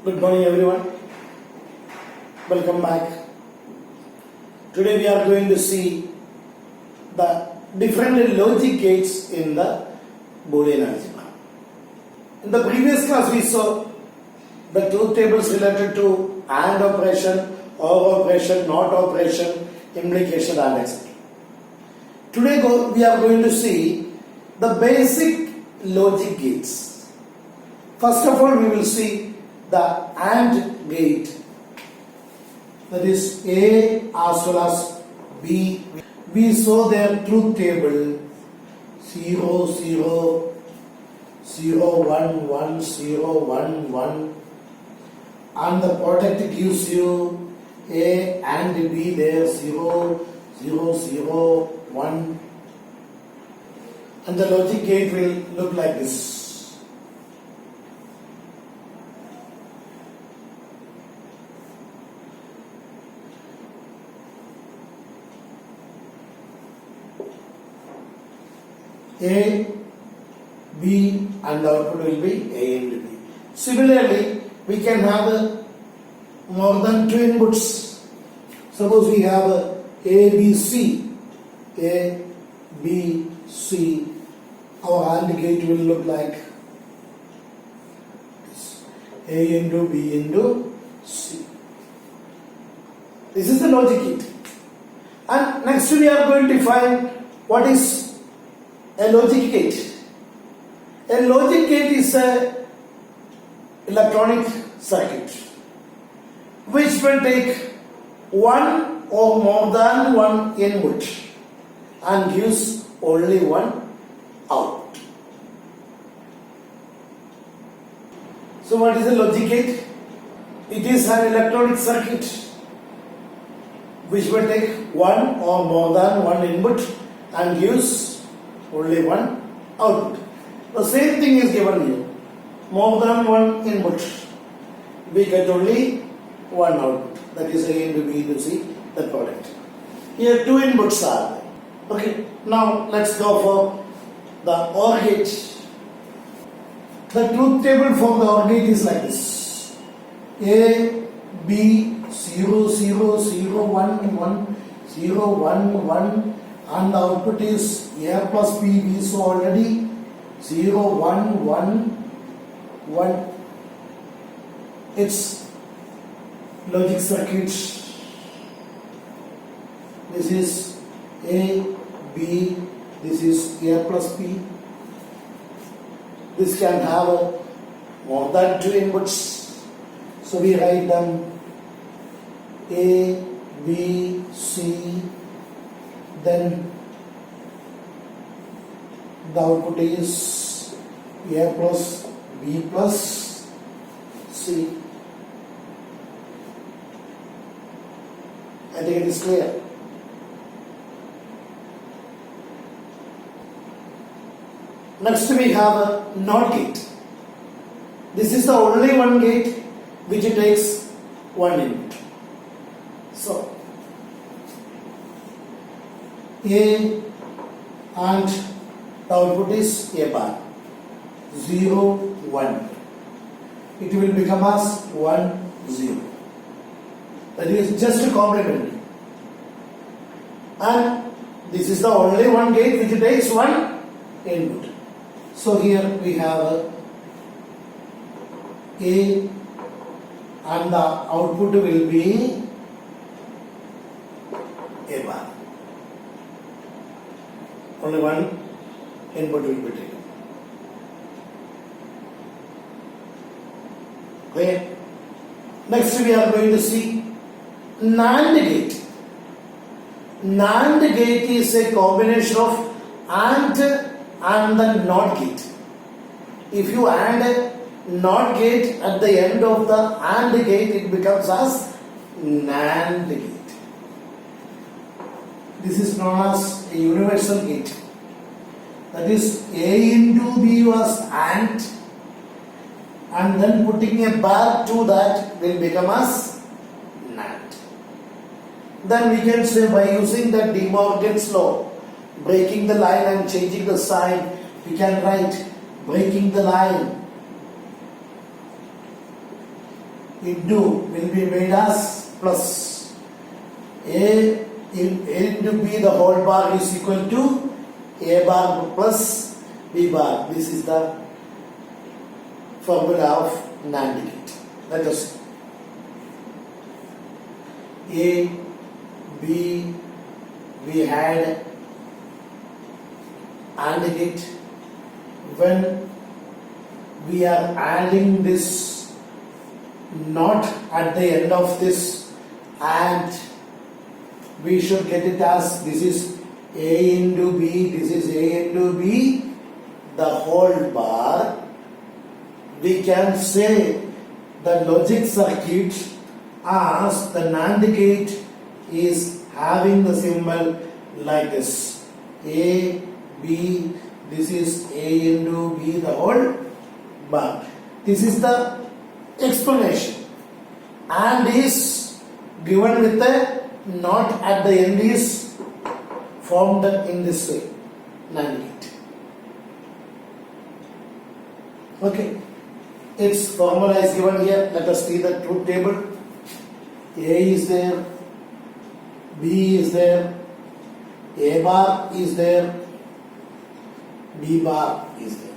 Good morning everyone. Welcome back. Today we are going to see the different logic gates in the Boolean algebra. In the previous class we saw the truth tables related to AND operation, OR operation, NOT operation, implication and etc. Today we are going to see the basic logic gates. First of all we will see the AND gate, that is A as well as B. We saw their truth table 0 0 0 1 1 0 1 1, and the product gives you A and B there 0 0 0 1, and the logic gate will look like this. A, B, and the output will be A and B. Similarly, we can have more than two inputs. Suppose we have A, B, C. A, B, C. Our AND gate will look like this. A into B into C. This is the logic gate. And next we are going to find what is a logic gate. A logic gate is a electronic circuit which will take one or more than one input and gives only one output. So what is a logic gate? It is an electronic circuit which will take one or more than one input and gives only one output. The same thing is given here. More than one input, we get only one output. That is A into B into C, the product. Here two inputs are there. Okay, now let's go for the OR gate. The truth table for the OR gate is like this. A, B, 0, 0, 0, 1, 1, 0, 1, 1, and the output is A plus B. We saw already 0, 1, 1, 1. It's logic circuit. This is A, B, this is A plus B. This can have more than two inputs. So we write them A, B, C, then the output is A plus B plus C. I think it is clear. Next we have a NOT gate. This is the only one gate which takes one input. So A and the output is A bar 0 1. It will become as 1 0. That is just a complementary. And this is the only one gate which takes one input. So here we have A and the output will be A bar. Only one input will be taken. Okay. Next we are going to see NAND gate. NAND gate is a combination of AND and the NOT gate. If you add a NOT gate at the end of the AND gate, it becomes as NAND gate. This is known as a universal gate. That is A into B was AND, and then putting a bar to that will become as NAND. Then we can say by using the De Morgan's law, breaking the line and changing the sign, we can write breaking the line into will be made as plus. A into B the whole bar is equal to A bar plus B bar. This is the formula of NAND gate. Let us see. A, B, we had AND gate. When we are adding this not at the end of this, and we should get it as this is A into B, this is A into B, the whole bar. We can say the logic circuit as the NAND gate is having the symbol like this. A, B, this is A into B, the whole bar. This is the explanation. And is given with a not at the end is formed in this way, NAND gate. Okay, its formula is given here. Let us see the truth table. A is there, B is there, A bar is there, B bar is there.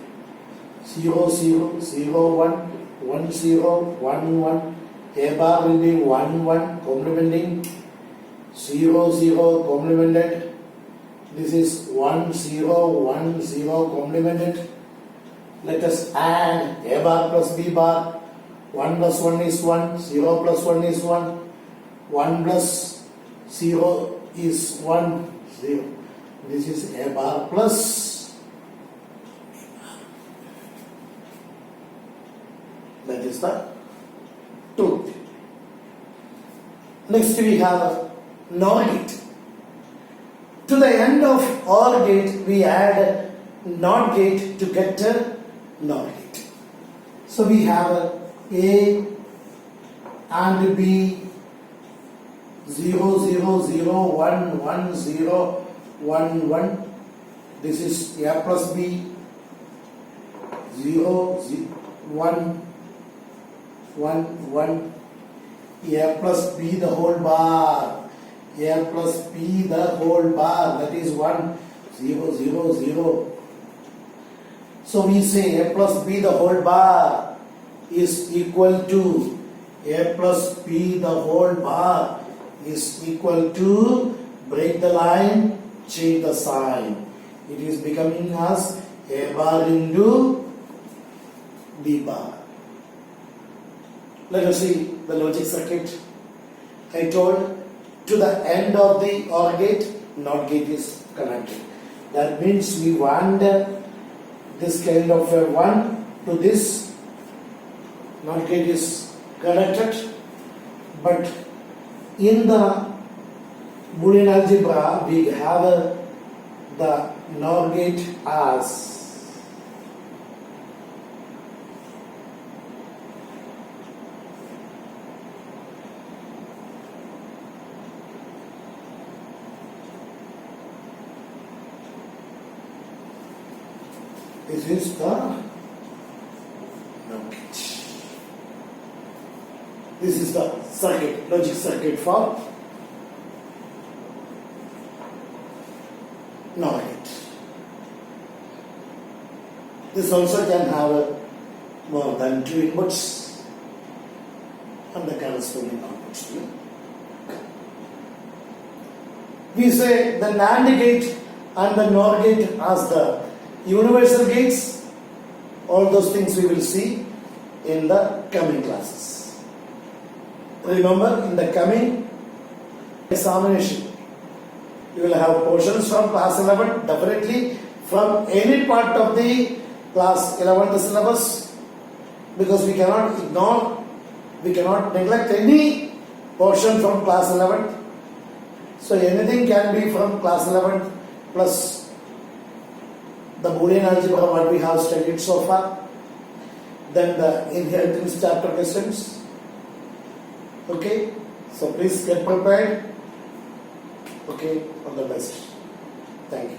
0, 0, 0, 1, 1, 0, 1, 1. A bar will be 1, 1, complementing. 0, 0, complemented. This is 1, 0, 1, 0, complemented. Let us add A bar plus B bar. 1 plus 1 is 1, 0 plus 1 is 1, 1 plus 0 is 1, 0. This is A bar plus B bar. That is the truth. Next we have NOR gate. To the end of OR gate we add NOT gate to get a NOR gate. So we have A and B 0, 0, 0, 1, 1, 0, 1, 1. This is A plus B 0, 1, 1, 1. A plus B the whole bar. A plus B the whole bar. That is 1, 0, 0, 0. So we say A plus B the whole bar is equal to A plus B the whole bar is equal to, break the line, change the sign. It is becoming as A bar into B bar. Let us see the logic circuit. I told to the end of the OR gate, NOT gate is connected. That means we want this kind of a 1 to this. NOT gate is connected, but in the Boolean algebra we have the NOR gate as this is the NOR gate. This is the circuit, logic circuit for NOR gate. This also can have more than 2 inputs and the corresponding outputs. We say the NAND gate and the NOR gate as the universal gates. All those things we will see in the coming classes. Remember, in the coming examination, you will have portions from class 11, definitely from any part of the class 11 syllabus, because we cannot ignore, we cannot neglect any portion from class 11. So anything can be from class 11 plus the Boolean algebra what we have studied so far, then the inheritance chapter questions. Okay, so please get prepared. Okay, all the best. Thank you.